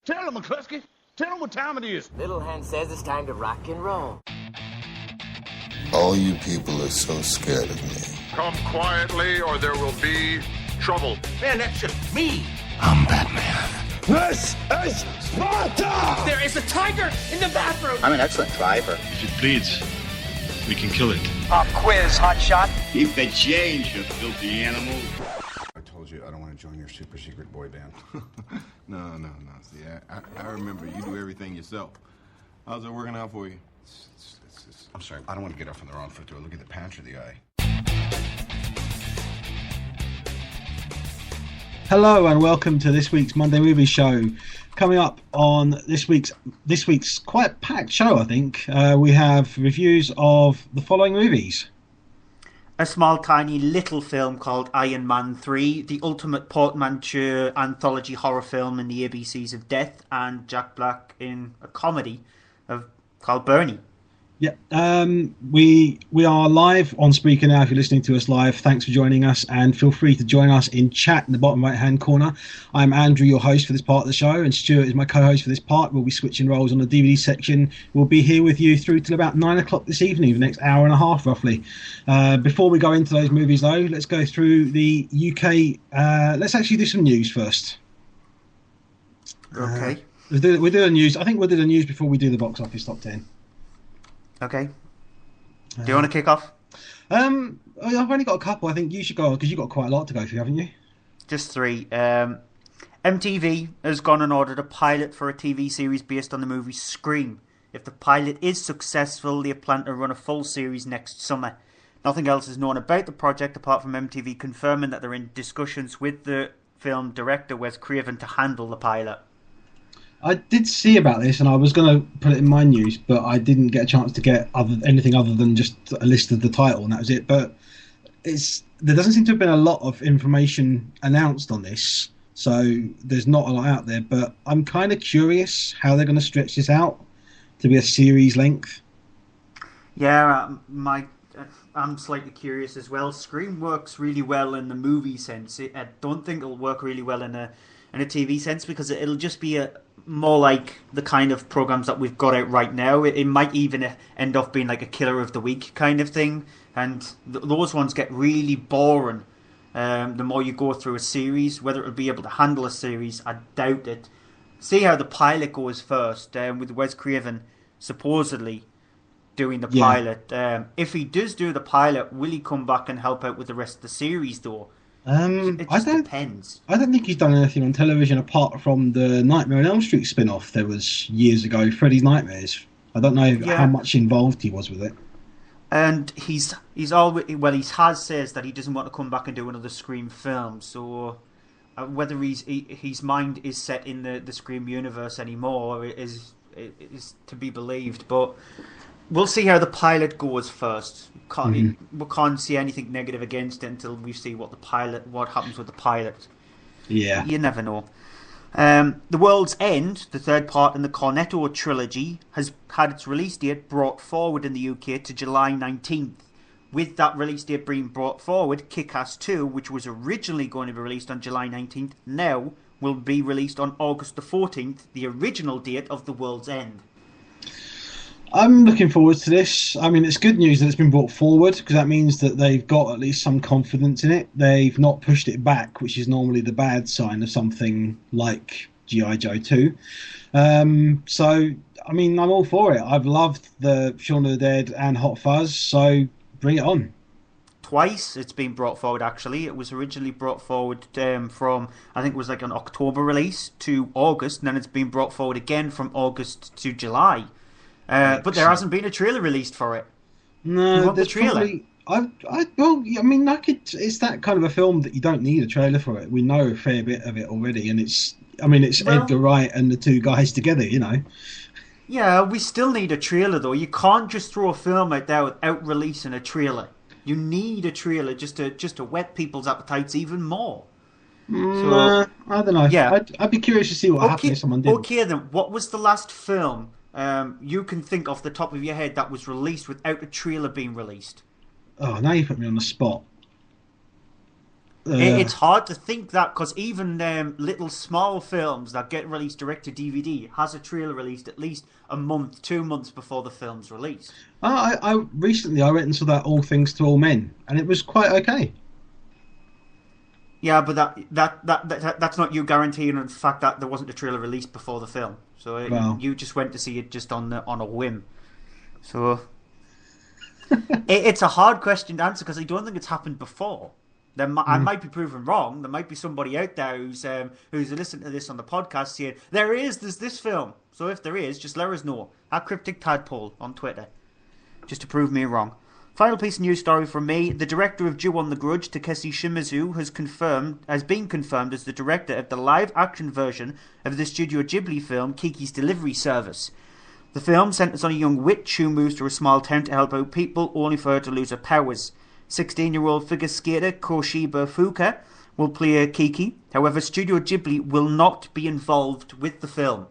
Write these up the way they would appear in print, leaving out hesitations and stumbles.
Tell him, McCluskey. Tell him what time it is. Little Hen says it's time to rock and roll. All you people are so scared of me. Come quietly or there will be trouble. Man, that's just me. I'm Batman. This is Sparta! There is a tiger in the bathroom! I'm an excellent driver. If it bleeds, we can kill it. Pop quiz, hotshot. Keep the change, you filthy animal. I told you I don't want to join your super secret boy band. No. See, I remember you do everything yourself. How's it working out for you? I'm sorry, I don't want to get off on the wrong foot. Do I look at the patch or the eye? Hello and welcome to this week's Monday Movie Show. Coming up on this week's quite packed show, I think. We have reviews of the following movies: a small, tiny, little film called Iron Man 3, the ultimate portmanteau anthology horror film in the ABCs of death, and Jack Black in a comedy called Bernie. Yeah, we are live on Spreaker now. If you're listening to us live, thanks for joining us, and feel free to join us in chat in the bottom right hand corner. I'm Andrew, your host for this part of the show, and Stuart is my co-host for this part. We'll be switching roles on the DVD section. We'll be here with you through till about 9 o'clock this evening, the next hour and a half roughly. Before we go into those movies though, let's go through the UK. Let's actually do some news first. Okay. We'll do the news. I think we'll do the news before we do the box office top 10. Okay. Do you want to kick off? I've only got a couple. I think you should go because you've got quite a lot to go through, haven't you? Just three. MTV has gone and ordered a pilot for a TV series based on the movie Scream. If the pilot is successful, they plan to run a full series next summer. Nothing else is known about the project apart from MTV confirming that they're in discussions with the film director Wes Craven to handle the pilot. I did see about this, and I was going to put it in my news, but I didn't get a chance to get anything other than just a list of the title, and that was it. But there doesn't seem to have been a lot of information announced on this, so there's not a lot out there. But I'm kind of curious how they're going to stretch this out to be a series length. Yeah, I'm slightly curious as well. Scream works really well in the movie sense. I don't think it'll work really well in a TV sense because it'll just be more like the kind of programs that we've got out right now. It might even end up being like a killer of the week kind of thing, and those ones get really boring the more you go through a series. Whether it'll be able to handle a series, I doubt it. See how the pilot goes first, with Wes Craven supposedly doing the pilot. If he does do the pilot, will he come back and help out with the rest of the series though? It just depends. I don't think he's done anything on television apart from the Nightmare on Elm Street spin-off there was years ago, Freddy's Nightmares. I don't know how much involved he was with it. And he has says that he doesn't want to come back and do another Scream film. So whether his mind is set in the Scream universe anymore is to be believed. But we'll see how the pilot goes first. We can't see anything negative against it until we see what happens with the pilot. Yeah, you never know. The World's End, the third part in the Cornetto trilogy, has had its release date brought forward in the UK to July 19th. With that release date being brought forward, Kick-Ass 2, which was originally going to be released on July 19th, now will be released on August the 14th, the original date of The World's End. I'm looking forward to this. I mean, it's good news that it's been brought forward because that means that they've got at least some confidence in it. They've not pushed it back, which is normally the bad sign of something like G.I. Joe 2. So, I mean, I'm all for it. I've loved the Shaun of the Dead and Hot Fuzz, so bring it on. Twice it's been brought forward, actually. It was originally brought forward from, I think it was like an October release to August, and then it's been brought forward again from August to July. But there hasn't been a trailer released for it. No, there's the trailer. It's that kind of a film that you don't need a trailer for it. We know a fair bit of it already, and it's Edgar Wright and the two guys together, you know. Yeah, we still need a trailer though. You can't just throw a film out there without releasing a trailer. You need a trailer just to whet people's appetites even more. I don't know. Yeah, I'd be curious to see what happened if someone did. Okay then, what was the last film you can think off the top of your head that was released without a trailer being released? Oh, now you put me on the spot. It's hard to think that, because even little small films that get released direct to DVD has a trailer released at least a month, 2 months before the film's released. I recently went and saw that All Things to All Men, and it was quite okay. Yeah, but that's not you guaranteeing the fact that there wasn't a trailer released before the film. So you just went to see it just on a whim. So it's a hard question to answer, because I don't think it's happened before. I might be proven wrong. There might be somebody out there who's listening to this on the podcast saying, there's this film. So if there is, just let us know. At Cryptic Tadpole on Twitter. Just to prove me wrong. Final piece of news story from me. The director of Ju on the Grudge, Takeshi Shimizu, has been confirmed as the director of the live-action version of the Studio Ghibli film Kiki's Delivery Service. The film centers on a young witch who moves to a small town to help out people, only for her to lose her powers. 16-year-old figure skater Koshiba Fuka will play Kiki. However, Studio Ghibli will not be involved with the film.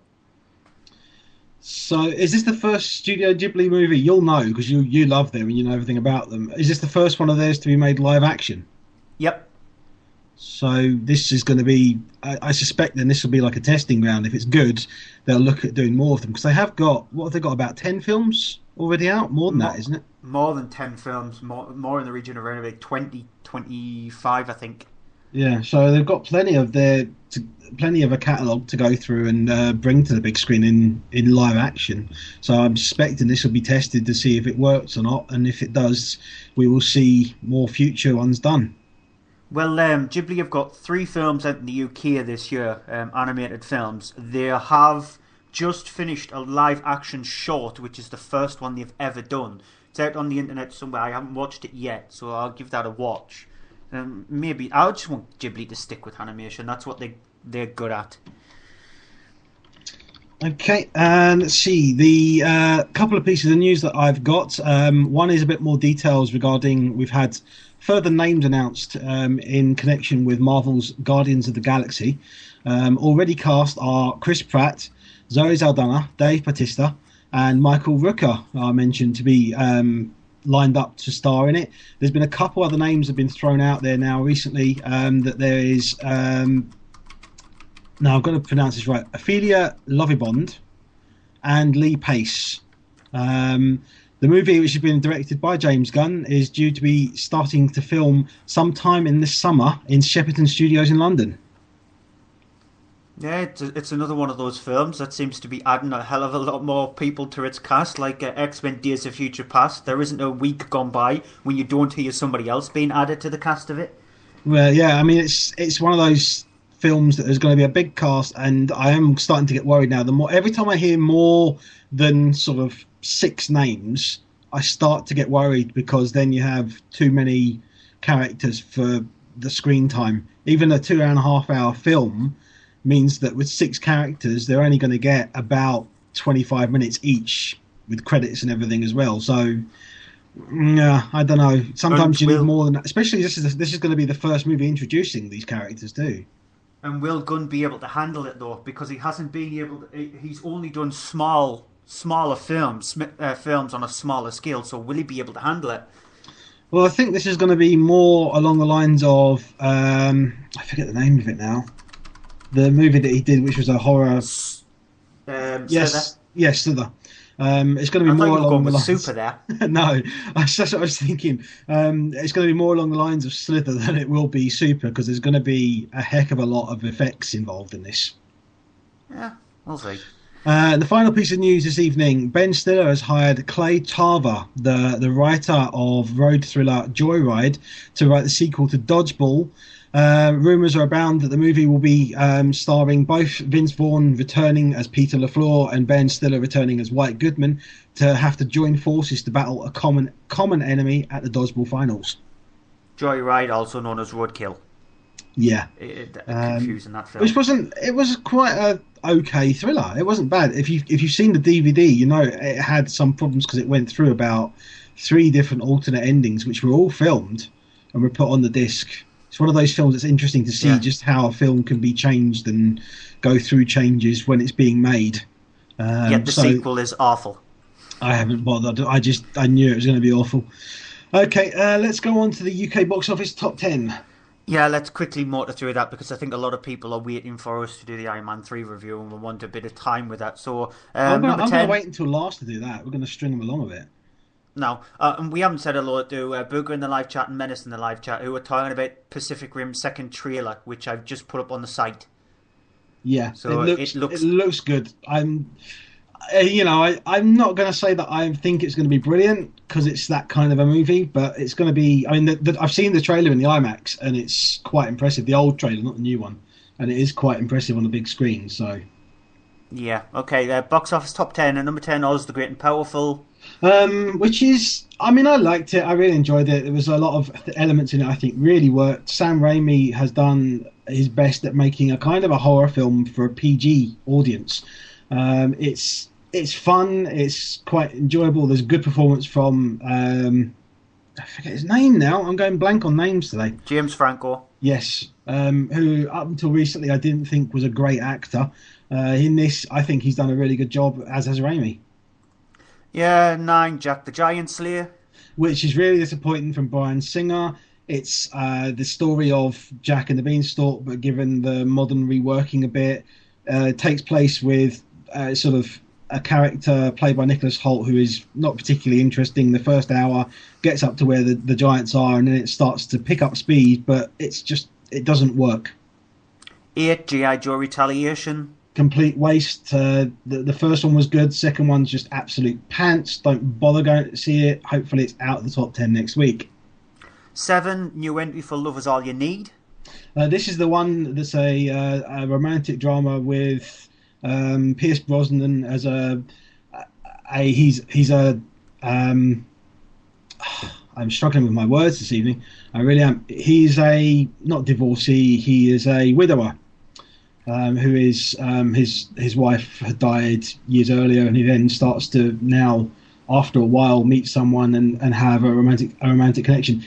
So, is this the first Studio Ghibli movie? You'll know, because you love them and you know everything about them. Is this the first one of theirs to be made live action? Yep. So this is going to be... I suspect then this will be like a testing ground. If it's good, they'll look at doing more of them. Because they have got... What have they got, about 10 films already out? More than that, isn't it? More than 10 films. More in the region of around 20, 25, I think. Yeah, so they've got plenty of a catalogue to go through and bring to the big screen in live action. So I'm suspecting this will be tested to see if it works or not, and if it does, we will see more future ones done. Well, Ghibli have got 3 films out in the UK this year, animated films. They have just finished a live action short, which is the first one they've ever done. It's out on the internet somewhere. I haven't watched it yet, so I'll give that a watch. Maybe I just want Ghibli to stick with animation. That's what they're good at. Okay, let's see. The couple of pieces of news that I've got. One is a bit more details regarding... We've had further names announced in connection with Marvel's Guardians of the Galaxy. Already cast are Chris Pratt, Zoe Saldana, Dave Bautista, and Michael Rooker are mentioned to be... lined up to star in it. There's been a couple other names that have been thrown out there now recently. That there is now I've got to pronounce this right, Ophelia Lovibond and Lee Pace. The movie, which has been directed by James Gunn, is due to be starting to film sometime in this summer in Shepperton Studios in London. Yeah, it's another one of those films that seems to be adding a hell of a lot more people to its cast, like X-Men Days of Future Past. There isn't a week gone by when you don't hear somebody else being added to the cast of it. Well, yeah, I mean, it's one of those films that there's going to be a big cast, and I am starting to get worried now. Every time I hear more than sort of 6 names, I start to get worried, because then you have too many characters for the screen time. Even a 2.5 hour film means that with 6 characters, they're only going to get about 25 minutes each, with credits and everything as well. So, I don't know. Sometimes you need more than that. Especially this is going to be the first movie introducing these characters too. And will Gunn be able to handle it though? Because he hasn't been able to. He's only done smaller films on a smaller scale. So will he be able to handle it? Well, I think this is going to be more along the lines of I forget the name of it now. The movie that he did, which was a horror. Yes, Slither. It's going to be more along the lines. Super there. No, that's what I was thinking. It's going to be more along the lines of Slither than it will be Super, because there's going to be a heck of a lot of effects involved in this. Yeah, we'll see. The final piece of news this evening: Ben Stiller has hired Clay Tarver, the writer of road thriller Joyride, to write the sequel to Dodgeball. Rumours are abound that the movie will be starring both Vince Vaughn returning as Peter LaFleur and Ben Stiller returning as White Goodman, to have to join forces to battle a common enemy at the Dodgeball finals. Joyride, also known as Roadkill. Yeah, confusing that film. It was quite a okay thriller. It wasn't bad. If you've seen the DVD, you know it had some problems because it went through about 3 different alternate endings, which were all filmed and were put on the disc. It's one of those films that's interesting to see just how a film can be changed and go through changes when it's being made. Yet the sequel is awful. I haven't bothered. I knew it was going to be awful. Okay, let's go on to the UK box office top 10. Yeah, let's quickly motor through that because I think a lot of people are waiting for us to do the Iron Man 3 review and we want a bit of time with that. So, I'm number going 10. to wait until last to do that. We're going to string them along a bit. No, and we haven't said hello to Booger in the live chat and Menace in the live chat, who are talking about Pacific Rim's second trailer, which I've just put up on the site. Yeah, so it looks good. I'm not going to say that I think it's going to be brilliant because it's that kind of a movie, but it's going to be. I mean, I've seen the trailer in the IMAX and it's quite impressive. The old trailer, not the new one, and it is quite impressive on the big screen. So, yeah, okay. Box office top 10 at number 10, Oz the Great and Powerful. Which is, I mean, I liked it. I really enjoyed it. There was a lot of elements in it I think really worked. Sam Raimi has done his best at making a kind of a horror film for a PG audience. It's fun. It's quite enjoyable. There's a good performance from I forget his name now. I'm going blank on names today. James Franco. Yes, who up until recently I didn't think was a great actor. In this, I think he's done a really good job, as has Raimi. Yeah, 9, Jack the Giant Slayer. Which is really disappointing from Bryan Singer. It's the story of Jack and the Beanstalk, but given the modern reworking a bit. It takes place with sort of a character played by Nicholas Hoult who is not particularly interesting. The first hour gets up to where the giants are, and then it starts to pick up speed, but it doesn't work. 8, G.I. Joe Retaliation. Complete waste. The first one was good. Second one's just absolute pants. Don't bother going to see it. Hopefully it's out of the top 10 next week. 7, new entry for Love Is All You Need. This is the one that's a romantic drama with Pierce Brosnan as he's a I'm struggling with my words this evening. I really am. He's a not divorcee. He is a widower. Who is his wife had died years earlier, and he then starts to now, after a while, meet someone and have a romantic connection.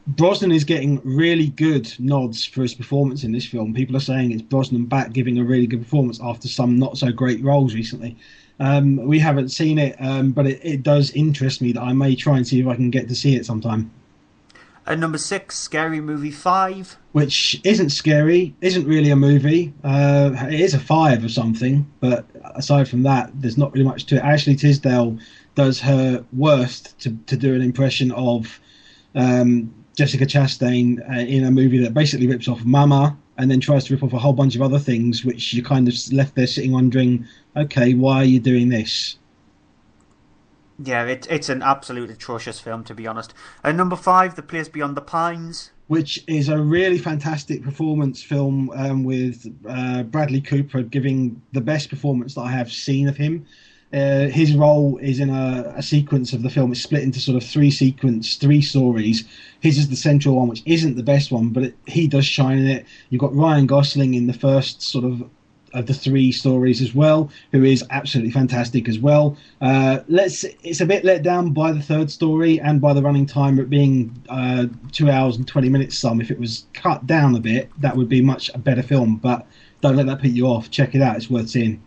Brosnan is getting really good nods for his performance in this film. People are saying it's Brosnan back giving a really good performance after some not so great roles recently. We haven't seen it, but it does interest me that I may try and see if I can get to see it sometime. Number 6, Scary Movie 5. Which isn't scary, isn't really a movie. It is a 5 or something, but aside from that, there's not really much to it. Ashley Tisdale does her worst to do an impression of Jessica Chastain in a movie that basically rips off Mama and then tries to rip off a whole bunch of other things, which you kind of left there sitting wondering, okay, why are you doing this? Yeah, it's an absolute atrocious film, to be honest. Number 5, The Place Beyond the Pines. Which is a really fantastic performance film with Bradley Cooper giving the best performance that I have seen of him. His role is in a sequence of the film. It's split into sort of three stories. His is the central one, which isn't the best one, but he does shine in it. You've got Ryan Gosling in the first sort of the three stories as well, who is absolutely fantastic as well. It's a bit let down by the third story and by the running time, it being 2 hours and 20 minutes some. If it was cut down a bit, that would be much a better film, but don't let that put you off. Check it out, it's worth seeing.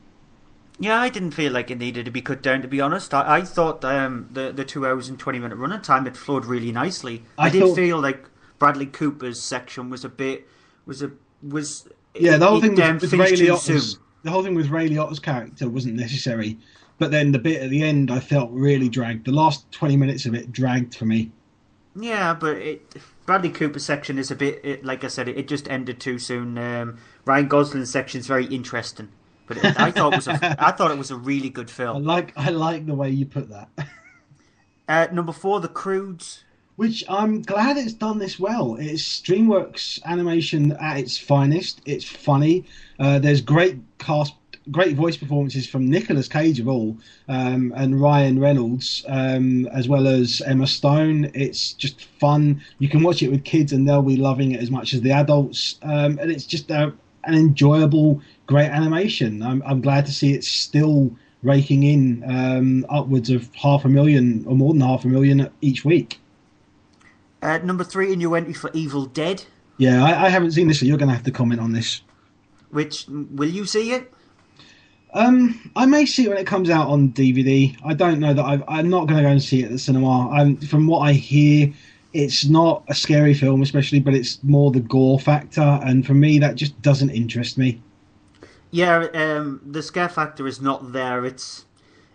Yeah, I didn't feel like it needed to be cut down, to be honest. I thought the 2 hours and 20 minute running time, it flowed really nicely. I did feel like Bradley Cooper's section was a bit yeah, the whole thing with Ray Liotta's, the whole thing with Ray Liotta's character wasn't necessary, but then the bit at the end I felt really dragged. The last 20 minutes of it dragged for me. Yeah, but Bradley Cooper's section is a bit, like I said, it just ended too soon. Ryan Gosling's section is very interesting, but I thought it was a really good film. I like the way you put that. Number 4, The Croods. Which I'm glad it's done this well. It's DreamWorks animation at its finest. It's funny. There's great voice performances from Nicolas Cage of all, and Ryan Reynolds, as well as Emma Stone. It's just fun. You can watch it with kids and they'll be loving it as much as the adults. And it's just an enjoyable, great animation. I'm glad to see it's still raking in upwards of 500,000 or more than 500,000 each week. Number 3, a new entry for Evil Dead. Yeah, I haven't seen this, so you're going to have to comment on this. Will you see it? I may see it when it comes out on DVD. I don't know that I'm not going to go and see it at the cinema. From what I hear, it's not a scary film, especially, but it's more the gore factor, and for me, that just doesn't interest me. Yeah, the scare factor is not there. It's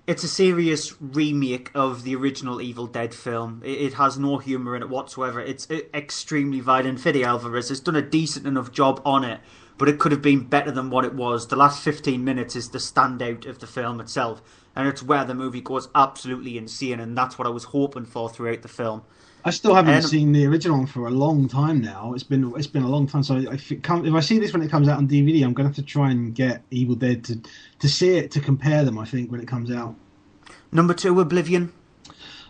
a serious remake of the original Evil Dead film. It has no humour in it whatsoever. It's extremely violent. Fede Alvarez has done a decent enough job on it, but it could have been better than what it was. The last 15 minutes is the standout of the film itself, and it's where the movie goes absolutely insane, and that's what I was hoping for throughout the film. I still haven't seen the original for a long time now. It's been a long time. So if I see this when it comes out on DVD, I'm going to have to try and get Evil Dead to see it, to compare them, I think, when it comes out. Number 2, Oblivion.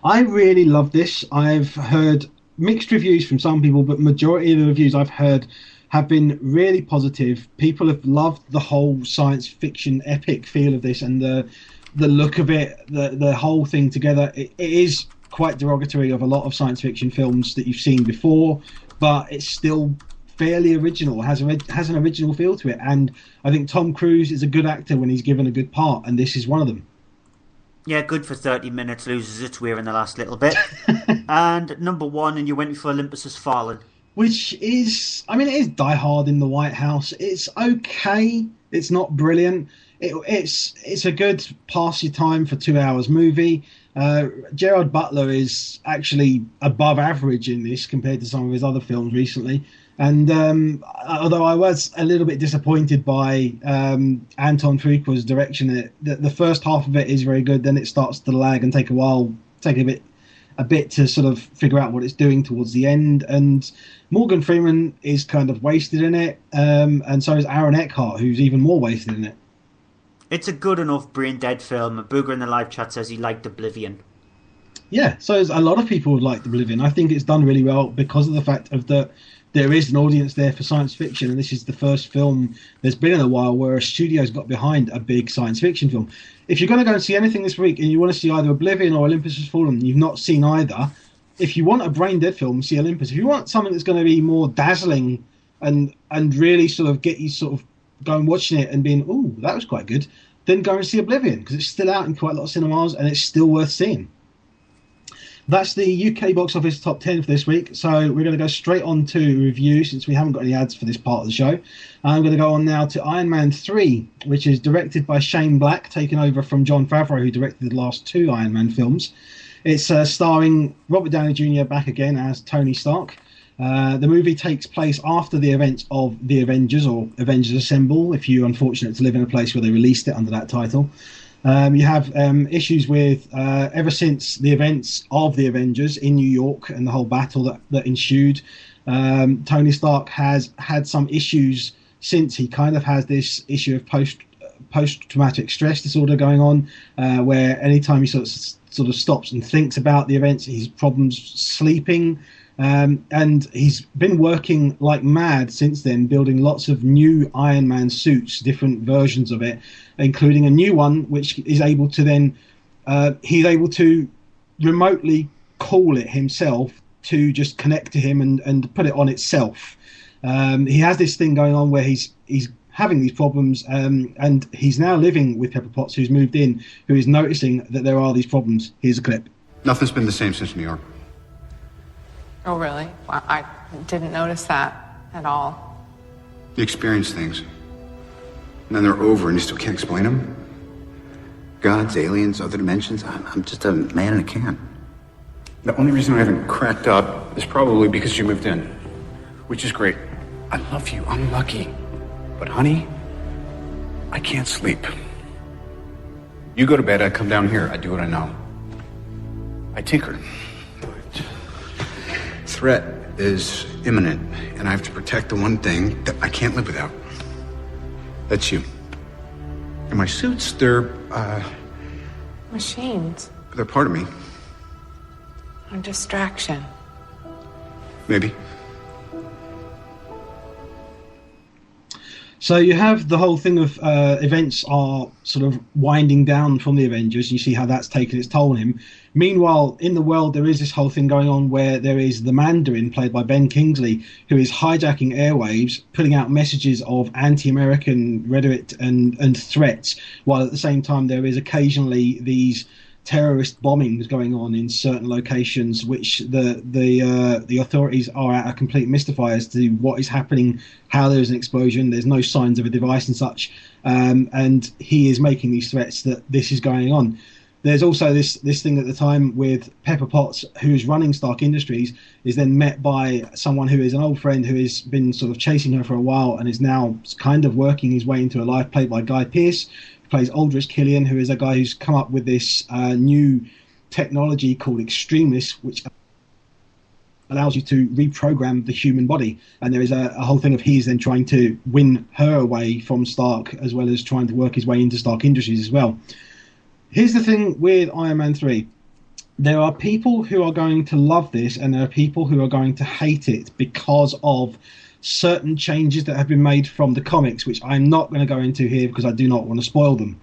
I really love this. I've heard mixed reviews from some people, but majority of the reviews I've heard have been really positive. People have loved the whole science fiction epic feel of this, and the look of it, the whole thing together. It is quite derogatory of a lot of science fiction films that you've seen before, but it's still fairly original, has an original feel to it, and I think Tom Cruise is a good actor when he's given a good part, and this is one of them. Yeah, good for 30 minutes, loses its way in the last little bit. And number 1, and you went for Olympus Has Fallen. Which is, it is Die Hard in the White House. It's okay, it's not brilliant. It's a good pass your time for 2 hours movie. Gerard Butler is actually above average in this compared to some of his other films recently. And although I was a little bit disappointed by Anton Fuqua's direction, the first half of it is very good. Then it starts to lag and take a bit to sort of figure out what it's doing towards the end. And Morgan Freeman is kind of wasted in it, and so is Aaron Eckhart, who's even more wasted in it. It's a good enough brain dead film. Booger in the live chat says he liked Oblivion. Yeah, so a lot of people would like Oblivion. I think it's done really well because of the fact of that there is an audience there for science fiction, and this is the first film there's been in a while where a studio's got behind a big science fiction film. If you're going to go and see anything this week and you want to see either Oblivion or Olympus Has Fallen, you've not seen either, if you want a brain dead film, see Olympus. If you want something that's going to be more dazzling and really sort of get you sort of going watching it and being, ooh, that was quite good, then go and see Oblivion, because it's still out in quite a lot of cinemas and it's still worth seeing. That's the UK box office top 10 for this week, so we're going to go straight on to review since we haven't got any ads for this part of the show. I'm going to go on now to Iron Man 3, which is directed by Shane Black, taking over from Jon Favreau, who directed the last 2 Iron Man films. It's starring Robert Downey Jr. back again as Tony Stark. The movie takes place after the events of The Avengers, or Avengers Assemble, if you're unfortunate to live in a place where they released it under that title. You have issues with, ever since the events of the Avengers in New York and the whole battle that ensued, Tony Stark has had some issues since. He kind of has this issue of post-traumatic stress disorder going on, where anytime he sort of stops and thinks about the events, he's problems sleeping. And he's been working like mad since then, building lots of new Iron Man suits, different versions of it, including a new one which is able to then he's able to remotely call it himself to just connect to him and put it on itself. He has this thing going on where he's having these problems, and he's now living with Pepper Potts, who's moved in, who is noticing that there are these problems. Here's a clip. Nothing's been the same since New York. Oh, really? Well, I didn't notice that at all. You experience things, and then they're over, and you still can't explain them. Gods, aliens, other dimensions. I'm just a man in a can. The only reason I haven't cracked up is probably because you moved in, which is great. I love you. I'm lucky. But honey, I can't sleep. You go to bed, I come down here. I do what I know. I tinker. Threat is imminent, and I have to protect the one thing that I can't live without. That's you. And my suits, they're, Machines. they're part of me. A distraction. Maybe. So you have the whole thing of events are sort of winding down from the Avengers. You see how that's taken its toll on him. Meanwhile, in the world, there is this whole thing going on where there is the Mandarin, played by Ben Kingsley, who is hijacking airwaves, putting out messages of anti-American rhetoric and threats, while at the same time there is occasionally these terrorist bombings going on in certain locations, which the authorities are at a complete mystifier as to what is happening, how there's an explosion, there's no signs of a device and such, and he is making these threats that this is going on. There's also this thing at the time with Pepper Potts, who's running Stark Industries, is then met by someone who is an old friend who has been sort of chasing her for a while and is now kind of working his way into her life, played by Guy Pearce, who plays Aldrich Killian, who is a guy who's come up with this new technology called Extremis, which allows you to reprogram the human body. And there is a whole thing of he's then trying to win her away from Stark, as well as trying to work his way into Stark Industries as well. Here's the thing with Iron Man 3. There are people who are going to love this, and there are people who are going to hate it because of certain changes that have been made from the comics, which I'm not going to go into here because I do not want to spoil them.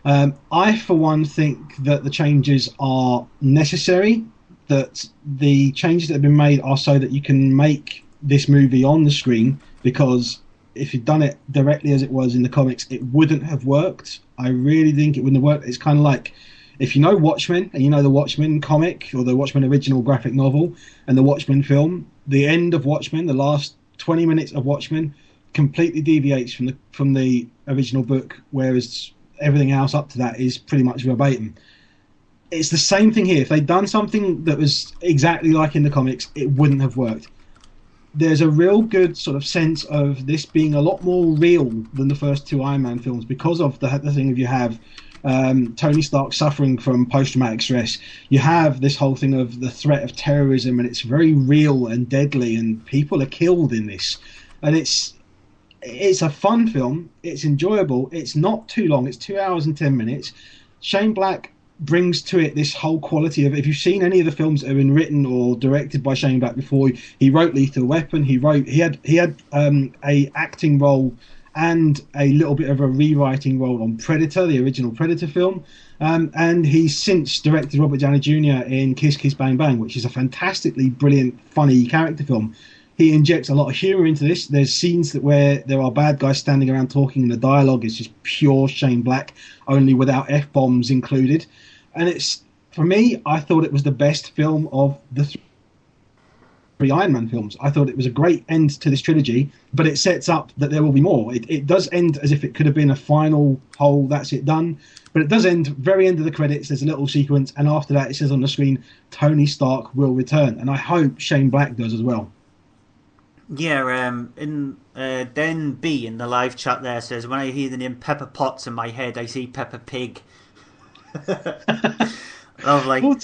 I, for one, think that the changes are necessary, that the changes that have been made are so that you can make this movie on the screen, because if you'd done it directly as it was in the comics, it wouldn't have worked. I really think it wouldn't have worked. It's kind of like, if you know Watchmen, and you know the Watchmen comic, or the Watchmen original graphic novel, and the Watchmen film, the end of Watchmen, the last 20 minutes of Watchmen, completely deviates from the original book, whereas everything else up to that is pretty much verbatim. It's the same thing here. If they'd done something that was exactly like in the comics, it wouldn't have worked. There's a real good sort of sense of this being a lot more real than the first two Iron Man films, because of the thing of you have Tony Stark suffering from post-traumatic stress. You have this whole thing of the threat of terrorism, and it's very real and deadly, and people are killed in this. And it's a fun film. It's enjoyable. It's not too long. It's 2 hours and 10 minutes. Shane Black brings to it this whole quality of, if you've seen any of the films that have been written or directed by Shane Black before, he wrote Lethal Weapon, he had a acting role and a little bit of a rewriting role on Predator, the original Predator film, and he's since directed Robert Downey Jr. in Kiss Kiss Bang Bang, which is a fantastically brilliant, funny character film. He injects a lot of humour into this. There's scenes where there are bad guys standing around talking, and the dialogue is just pure Shane Black, only without F-bombs included. And it's, for me, I thought it was the best film of the three Iron Man films. I thought it was a great end to this trilogy, but it sets up that there will be more. It does end as if it could have been a final whole, that's it, done. But it does end, very end of the credits, there's a little sequence, and after that it says on the screen, Tony Stark will return. And I hope Shane Black does as well. Yeah, in Den B in the live chat there says, when I hear the name Pepper Potts in my head, I see Peppa Pig. I was like, well,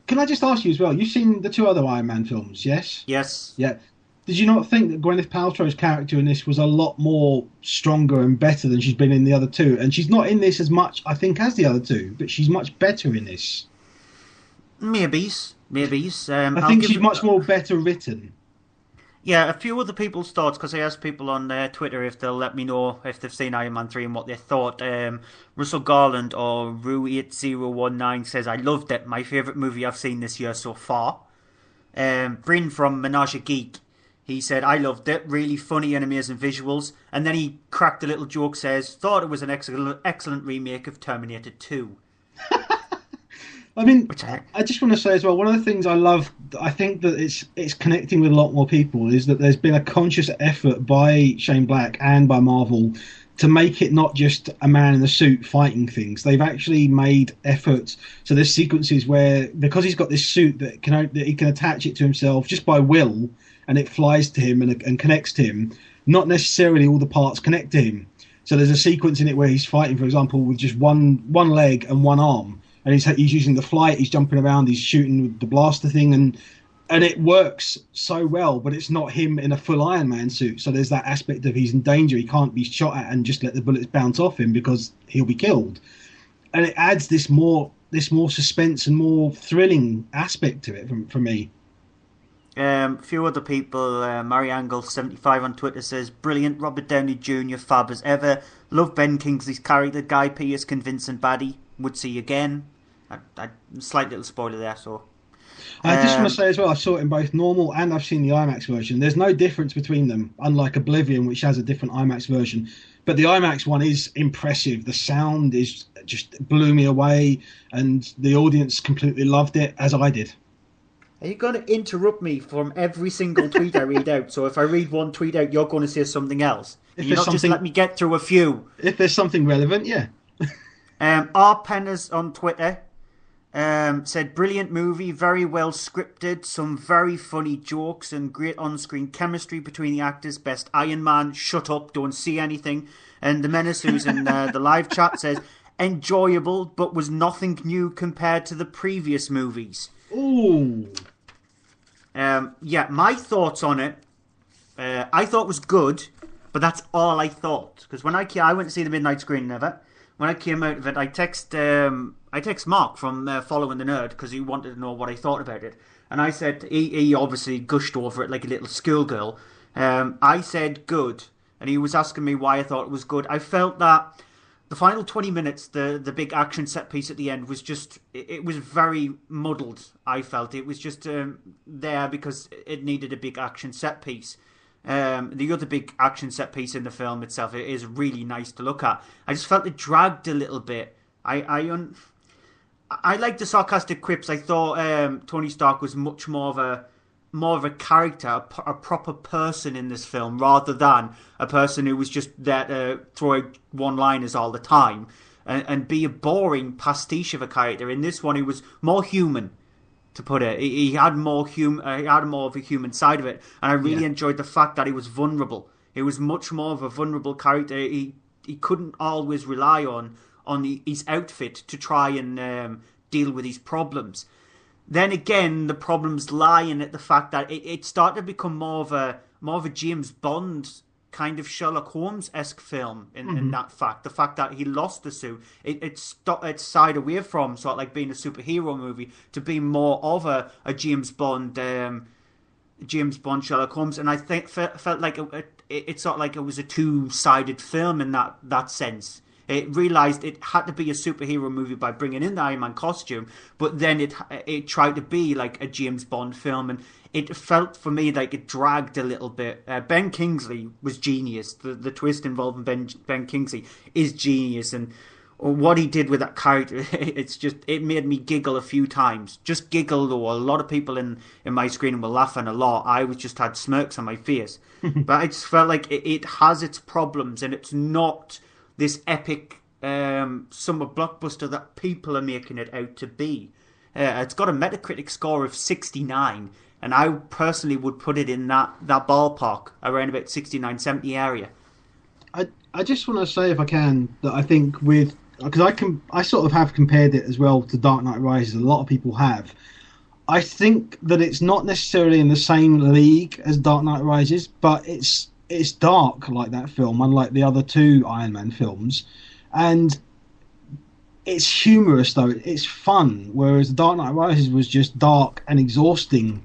can I just ask you as well? You've seen the two other Iron Man films, yes? Yes. Yeah. Did you not think that Gwyneth Paltrow's character in this was a lot more stronger and better than she's been in the other two? And she's not in this as much, I think, as the other two, but she's much better in this. Maybe. I think she's much more better written. Yeah, a few other people's thoughts, because I asked people on Twitter if they'll let me know if they've seen Iron Man 3 and what they thought. Russell Garland, or Rue8019, says, I loved it. My favourite movie I've seen this year so far. Bryn from Menage a Geek, he said, I loved it. Really funny and amazing visuals. And then he cracked a little joke, says, thought it was an excellent remake of Terminator 2. I mean, I just want to say as well, one of the things I love, I think that it's connecting with a lot more people, is that there's been a conscious effort by Shane Black and by Marvel to make it not just a man in a suit fighting things. They've actually made efforts. So there's sequences where, because he's got this suit that he can attach it to himself just by will, and it flies to him and connects to him, not necessarily all the parts connect to him. So there's a sequence in it where he's fighting, for example, with just one leg and one arm. And he's using the flight, he's jumping around, he's shooting with the blaster thing, and it works so well, but it's not him in a full Iron Man suit. So there's that aspect of he's in danger, he can't be shot at and just let the bullets bounce off him because he'll be killed. And it adds this more suspense and more thrilling aspect to it for me. A few other people, Mariangle75 on Twitter says, brilliant, Robert Downey Jr., fab as ever. Love Ben Kingsley's character, Guy Pearce, convincing baddie. Would see again. Slight little spoiler there, so. I just want to say as well, I saw it in both normal and I've seen the IMAX version. There's no difference between them, unlike Oblivion, which has a different IMAX version. But the IMAX one is impressive. The sound is just blew me away, and the audience completely loved it, as I did. Are you going to interrupt me from every single tweet I read out? So if I read one tweet out, you're going to say something else. You're not just let me get through a few. If there's something relevant, yeah. R. Penners on Twitter said, brilliant movie, very well scripted, some very funny jokes and great on-screen chemistry between the actors. Best Iron Man, shut up, don't see anything. And the Menace, who's in the live chat, says, enjoyable, but was nothing new compared to the previous movies. Ooh. Yeah, my thoughts on it, I thought it was good, but that's all I thought. Because when I went to see the midnight screening of it, when I came out of it, I text Mark from Following the Nerd because he wanted to know what I thought about it. And I said, he obviously gushed over it like a little schoolgirl. I said good, and he was asking me why I thought it was good. I felt that the final 20 minutes, the big action set piece at the end was just, it was very muddled, I felt. It was just there because it needed a big action set piece. The other big action set piece in the film itself, it is really nice to look at. I just felt it dragged a little bit. I like the sarcastic quips. I thought Tony Stark was much more of a character, a proper person in this film, rather than a person who was just there to throw out one-liners all the time and be a boring pastiche of a character. In this one, he was more human, to put it. He had more of a human side of it, and I really enjoyed the fact that he was vulnerable. He was much more of a vulnerable character. He couldn't always rely on his outfit to try and deal with his problems. Then again, the problems lie in the fact that it started to become more of a James Bond kind of Sherlock Holmes-esque film in that fact. The fact that he lost the suit, it side away from sort of like being a superhero movie to being more of a James Bond Sherlock Holmes, and I think felt like it sort of like it was a two-sided film in that sense. It realised it had to be a superhero movie by bringing in the Iron Man costume, but then it tried to be like a James Bond film, and it felt for me like it dragged a little bit. Ben Kingsley was genius. The twist involving Ben Kingsley is genius, and what he did with that character, it made me giggle a few times. Just giggle, though. A lot of people in my screening were laughing a lot. I just had smirks on my face. But I just felt like it has its problems, and it's not this epic summer blockbuster that people are making it out to be. It's got a Metacritic score of 69, and I personally would put it in that ballpark, around about 69, 70 area. I just want to say, if I can, that I think because I sort of have compared it as well to Dark Knight Rises. A lot of people have. I think that it's not necessarily in the same league as Dark Knight Rises, but it's dark like that film, unlike the other two Iron Man films, and it's humorous though. It's fun, whereas Dark Knight Rises was just dark and exhausting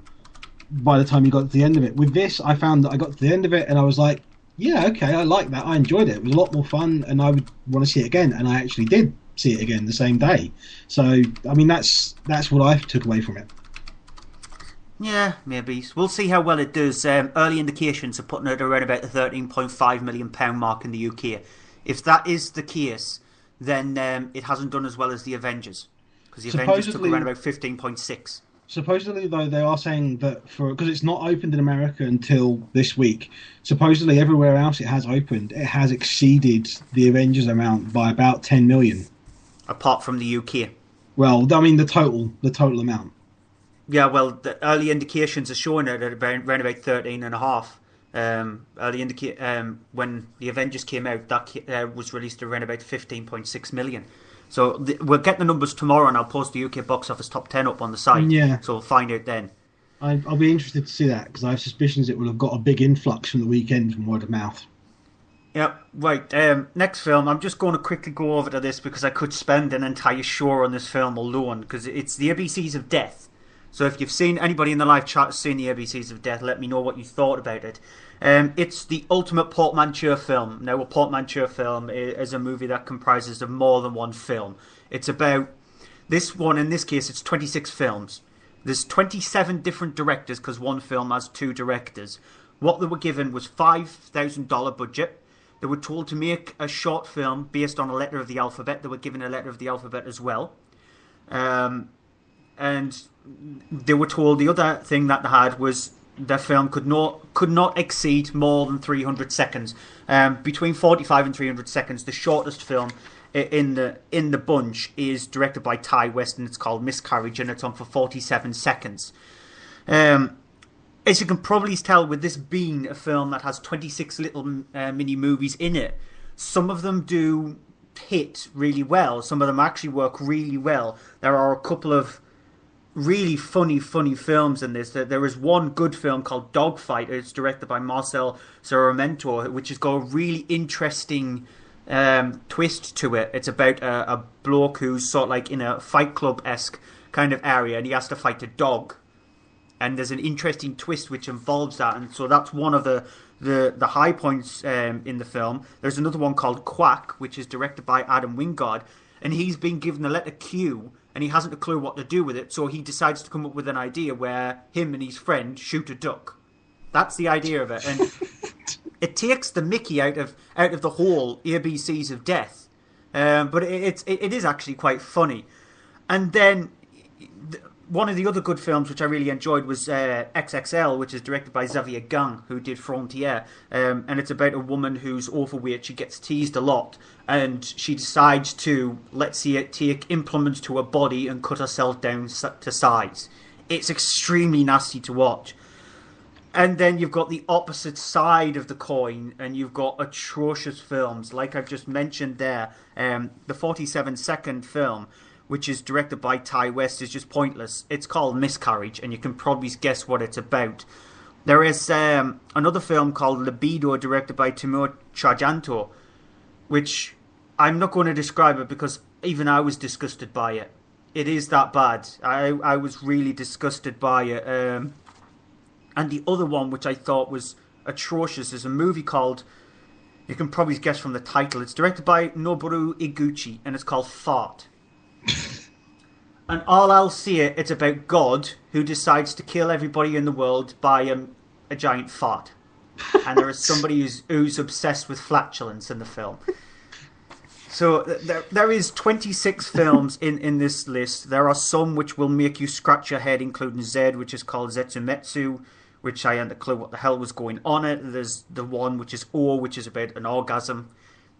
by the time you got to the end of it. With this, I found that I got to the end of it and I was like, yeah, okay, I like that. I enjoyed it. It was a lot more fun, and I would want to see it again. And I actually did see it again the same day. So, I mean, that's what I took away from it. Yeah, maybe. We'll see how well it does. Early indications are putting it around about the £13.5 million mark in the UK. If that is the case, then it hasn't done as well as the Avengers, because the Avengers took around about 15.6. Supposedly, though, they are saying that because it's not opened in America until this week, supposedly everywhere else it has opened, it has exceeded the Avengers amount by about 10 million. Apart from the UK. Well, I mean the total amount. Yeah, well, the early indications are showing it at around about 13.5. When the Avengers came out, that was released around about 15.6 million. So we'll get the numbers tomorrow, and I'll post the UK box office top 10 up on the site. Yeah. So we'll find out then. I'll be interested to see that, because I have suspicions it will have got a big influx from the weekend from word of mouth. Yep, right. Next film, I'm just going to quickly go over to this because I could spend an entire show on this film alone, because it's The ABCs of Death. So if you've seen, anybody in the live chat has seen The ABCs of Death, let me know what you thought about it. It's the ultimate portmanteau film. Now, a portmanteau film is a movie that comprises of more than one film. It's about this one, in this case, it's 26 films. There's 27 different directors, because one film has two directors. What they were given was $5,000 budget. They were told to make a short film based on a letter of the alphabet. They were given a letter of the alphabet as well. And they were told the other thing that they had was their film could not exceed more than 300 seconds. Between 45 and 300 seconds. The shortest film in the bunch is directed by Ty West, and it's called Miscarriage, and it's on for 47 seconds. As you can probably tell, with this being a film that has 26 little mini movies in it, some of them do hit really well. Some of them actually work really well. There are a couple of really funny films in this. There is one good film called Dogfight. It's directed by Marcel Serramento, which has got a really interesting twist to it. It's about a bloke who's sort of like in a Fight Club-esque kind of area, and he has to fight a dog. And there's an interesting twist which involves that, and so that's one of the high points in the film. There's another one called Quack, which is directed by Adam Wingard, and he's been given the letter Q, and he hasn't a clue what to do with it, so he decides to come up with an idea where him and his friend shoot a duck. That's the idea of it, and it takes the mickey out of the whole ABCs of death, but it is actually quite funny. And then one of the other good films which I really enjoyed was XXL, which is directed by Xavier Gang, who did Frontier. And it's about a woman who's overweight. She gets teased a lot, and she decides to, let's see it, take implements to her body and cut herself down to size. It's extremely nasty to watch. And then you've got the opposite side of the coin, and you've got atrocious films. Like I've just mentioned there, the 47-second film, which is directed by Ty West, is just pointless. It's called Miscarriage, and you can probably guess what it's about. There is another film called Libido, directed by Timur Charjanto, which I'm not going to describe it because even I was disgusted by it. It is that bad. I was really disgusted by it. And the other one, which I thought was atrocious, is a movie called, you can probably guess from the title, it's directed by Noboru Iguchi, and it's called Fart. And all I'll see it's about God who decides to kill everybody in the world by a giant fart. And there is somebody who's obsessed with flatulence in the film. So there is 26 films in this list. There are some which will make you scratch your head, including Zed, which is called Zetsumetsu, which I hadn't a clue what the hell was going on it. There's the one which is O, which is about an orgasm,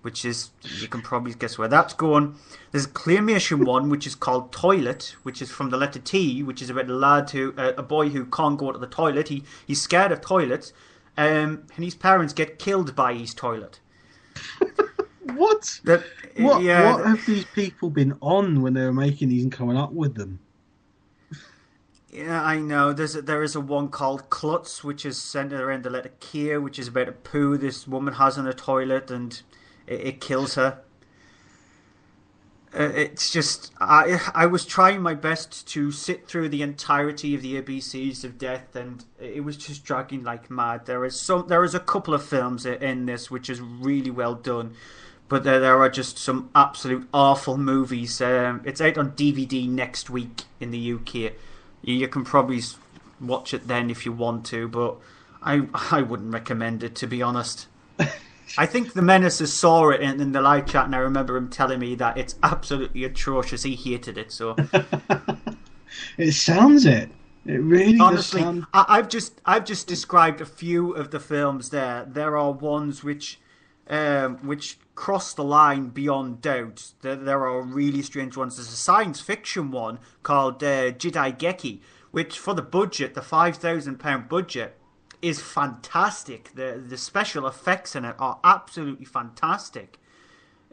which is, you can probably guess where that's going. There's a claymation one, which is called Toilet, which is from the letter T, which is about a boy who can't go to the toilet. He's scared of toilets, and his parents get killed by his toilet. What? What have these people been on when they were making these and coming up with them? Yeah, I know. There is a one called Klutz, which is centered around the letter K, which is about a poo this woman has in a toilet, and it kills her. It's just, I was trying my best to sit through the entirety of the ABCs of death, and it was just dragging like mad. There is a couple of films in this which is really well done, but there are just some absolute awful movies. It's out on DVD next week in the UK. You can probably watch it then if you want to, but I wouldn't recommend it, to be honest. I think the Menaces saw it in the live chat, and I remember him telling me that it's absolutely atrocious. He hated it, so it sounds it. It really honestly does sound... I've just described a few of the films there. There are ones which cross the line beyond doubt. There are really strange ones. There's a science fiction one called Jidai Geki, which for the budget, the £5,000 budget, is fantastic. The special effects in it are absolutely fantastic.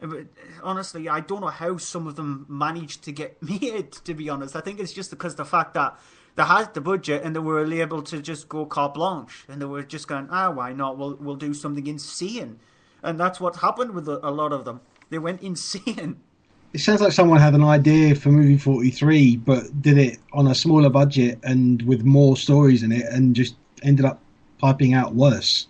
But honestly, I don't know how some of them managed to get made, to be honest. I think it's just because the fact that they had the budget and they were able to just go carte blanche, and they were just going, why not? We'll do something insane. And that's what happened with a lot of them. They went insane. It sounds like someone had an idea for movie 43, but did it on a smaller budget and with more stories in it, and just ended up piping out worse.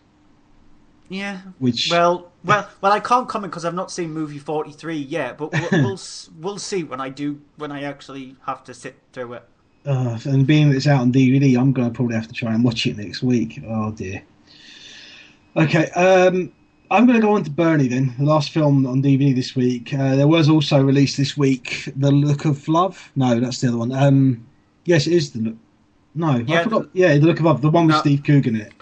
Yeah. Which well, I can't comment because I've not seen movie 43 yet, but we'll see when I actually have to sit through it. And being that it's out on DVD, I'm going to probably have to try and watch it next week. Oh dear. Okay. I'm going to go on to Bernie then, the last film on DVD this week. There was also released this week The Look of Love. No, that's the other one. Yes, it is The Look. No, I forgot. The Look of Love, the one with Steve Coogan in it.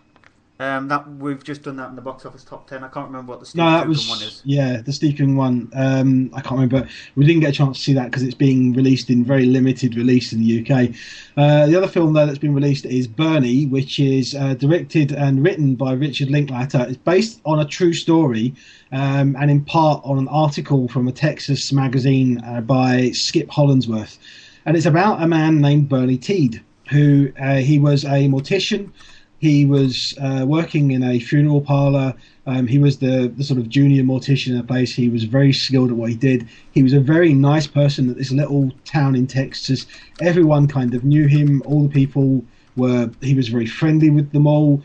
That we've just done that in the box office top 10. I can't remember what the Steve Coogan one is. Yeah, the Steve Coogan one. I can't remember. We didn't get a chance to see that because it's being released in very limited release in the UK. The other film though that's been released is Bernie, which is directed and written by Richard Linklater. It's based on a true story, and in part on an article from a Texas magazine by Skip Hollandsworth, and it's about a man named Bernie Teed, who he was a mortician. He was working in a funeral parlour. He was the sort of junior mortician in the place. He was very skilled at what he did. He was a very nice person at this little town in Texas. Everyone kind of knew him. All the people were... He was very friendly with them all.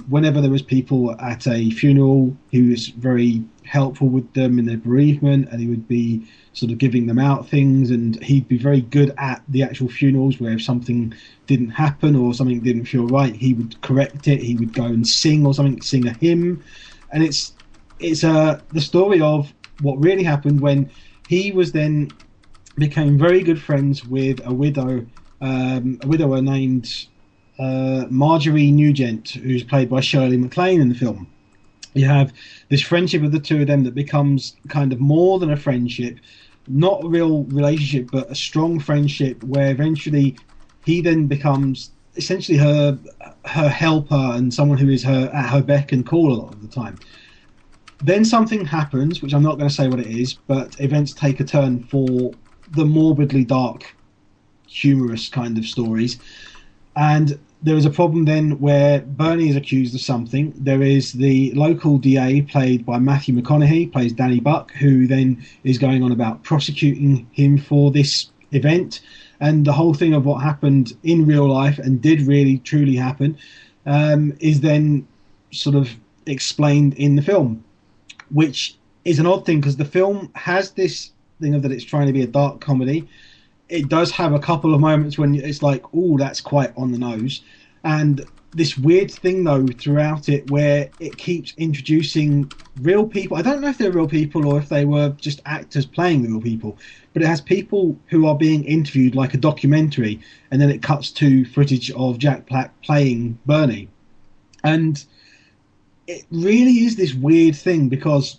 Whenever there was people at a funeral, he was very helpful with them in their bereavement, and he would be sort of giving them out things, and he'd be very good at the actual funerals where if something didn't happen or something didn't feel right, he would correct it. He would go and sing or something, sing a hymn. And it's the story of what really happened when he was then became very good friends with a widower named Marjorie Nugent, who's played by Shirley MacLaine in the film. You have this friendship of the two of them that becomes kind of more than a friendship, not a real relationship, but a strong friendship where eventually he then becomes essentially her helper and someone who is at her beck and call a lot of the time. Then something happens, which I'm not going to say what it is, but events take a turn for the morbidly dark, humorous kind of stories. And there is a problem then where Bernie is accused of something. There is the local DA, played by Matthew McConaughey, plays Danny Buck, who then is going on about prosecuting him for this event. And the whole thing of what happened in real life and did really truly happen is then sort of explained in the film, which is an odd thing because the film has this thing of that it's trying to be a dark comedy. It does have a couple of moments when it's like, oh, that's quite on the nose. And this weird thing, though, throughout it where it keeps introducing real people. I don't know if they're real people or if they were just actors playing real people. But it has people who are being interviewed like a documentary. And then it cuts to footage of Jack Black playing Bernie. And it really is this weird thing because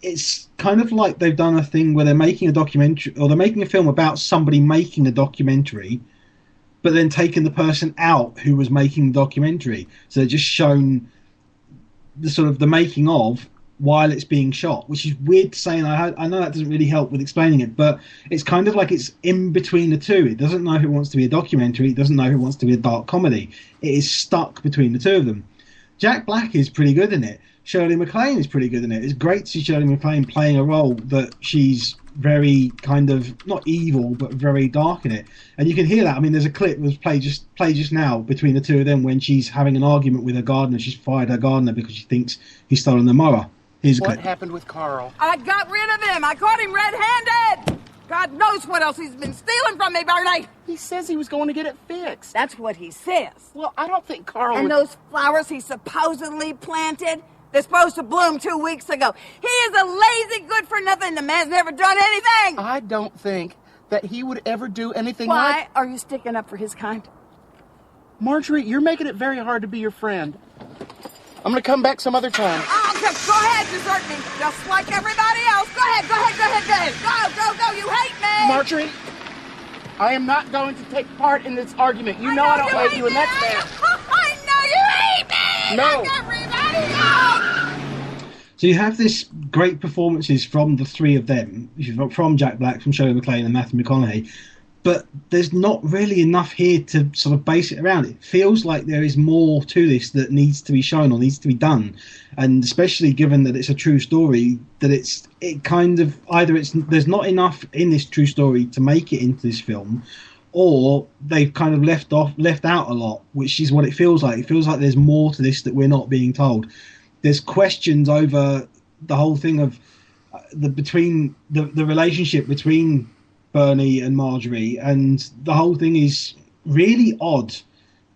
it's kind of like they've done a thing where they're making a documentary, or they're making a film about somebody making a documentary, but then taking the person out who was making the documentary. So they're just shown the sort of the making of while it's being shot, which is weird to say, and I know that doesn't really help with explaining it, but it's kind of like it's in between the two. It doesn't know if it wants to be a documentary, it doesn't know if it wants to be a dark comedy. It is stuck between the two of them. Jack Black is pretty good in it. Shirley MacLaine is pretty good in it. It's great to see Shirley MacLaine playing a role that she's very kind of not evil but very dark in it, and you can hear that. I mean, there's a clip that was played just now between the two of them when she's having an argument with her gardener. She's fired her gardener because she thinks he's stolen the mower. Here's a clip. What happened with Carl? I got rid of him. I caught him red-handed. God knows what else he's been stealing from me, Bernie. He says he was going to get it fixed. That's what he says. Well, I don't think Carl And would... those flowers he supposedly planted, they're supposed to bloom 2 weeks ago. He is a lazy, good-for-nothing. The man's never done anything. I don't think that he would ever do anything Why like... are you sticking up for his kind? Marjorie, you're making it very hard to be your friend. I'm going to come back some other time. Oh, just go ahead, desert me. Just like everybody else. Go ahead. Go. You hate me. Marjorie, I am not going to take part in this argument. You know I don't hate you, and that's fair. I know you hate me. No. Like everybody else. So you have this great performances from the three of them, from Jack Black, from Shirley MacLaine and Matthew McConaughey, but there's not really enough here to sort of base it around. It feels like there is more to this that needs to be shown or needs to be done, and especially given that it's a true story, that it kind of either there's not enough in this true story to make it into this film, or they've kind of left out a lot, which is what it feels like. It feels like there's more to this that we're not being told. There's questions over the whole thing of the relationship between Bernie and Marjorie, and the whole thing is really odd,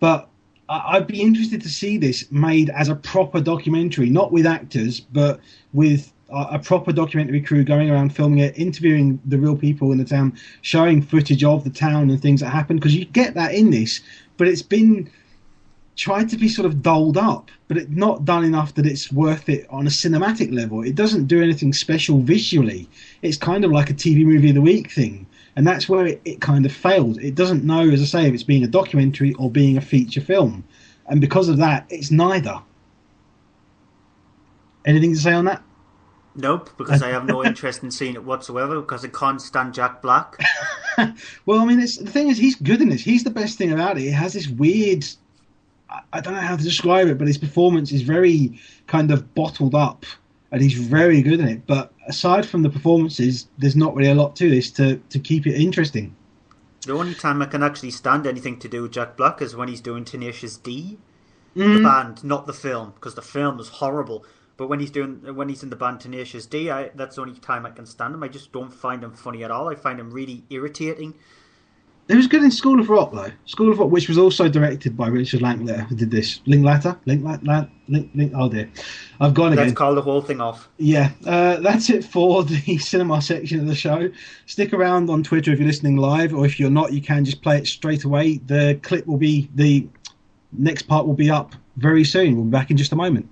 but I'd be interested to see this made as a proper documentary, not with actors, but with a proper documentary crew going around filming it, interviewing the real people in the town, showing footage of the town and things that happened, because you get that in this, but it's been tried to be sort of dolled up, but it's not done enough that it's worth it on a cinematic level. It doesn't do anything special visually. It's kind of like a TV movie of the week thing, and that's where it kind of failed. It doesn't know, as I say, if it's being a documentary or being a feature film, and because of that, it's neither. Anything to say on that? Nope, because I have no interest in seeing it whatsoever, because I can't stand Jack Black. Well, I mean, the thing is, he's good in this. He's the best thing about it. It has this weird... I don't know how to describe it, but his performance is very kind of bottled up, and he's very good in it. But aside from the performances, there's not really a lot to this to keep it interesting. The only time I can actually stand anything to do with Jack Black is when he's doing Tenacious D, the band, not the film, because the film is horrible. But when he's in the band Tenacious D, that's the only time I can stand him. I just don't find him funny at all. I find him really irritating. It was good in School of Rock, though. School of Rock, which was also directed by Richard Linklater, who did this. Linklater? Oh dear. I've gone again. Let's call the whole thing off. Yeah, that's it for the cinema section of the show. Stick around on Twitter if you're listening live, or if you're not, you can just play it straight away. The next part will be up very soon. We'll be back in just a moment.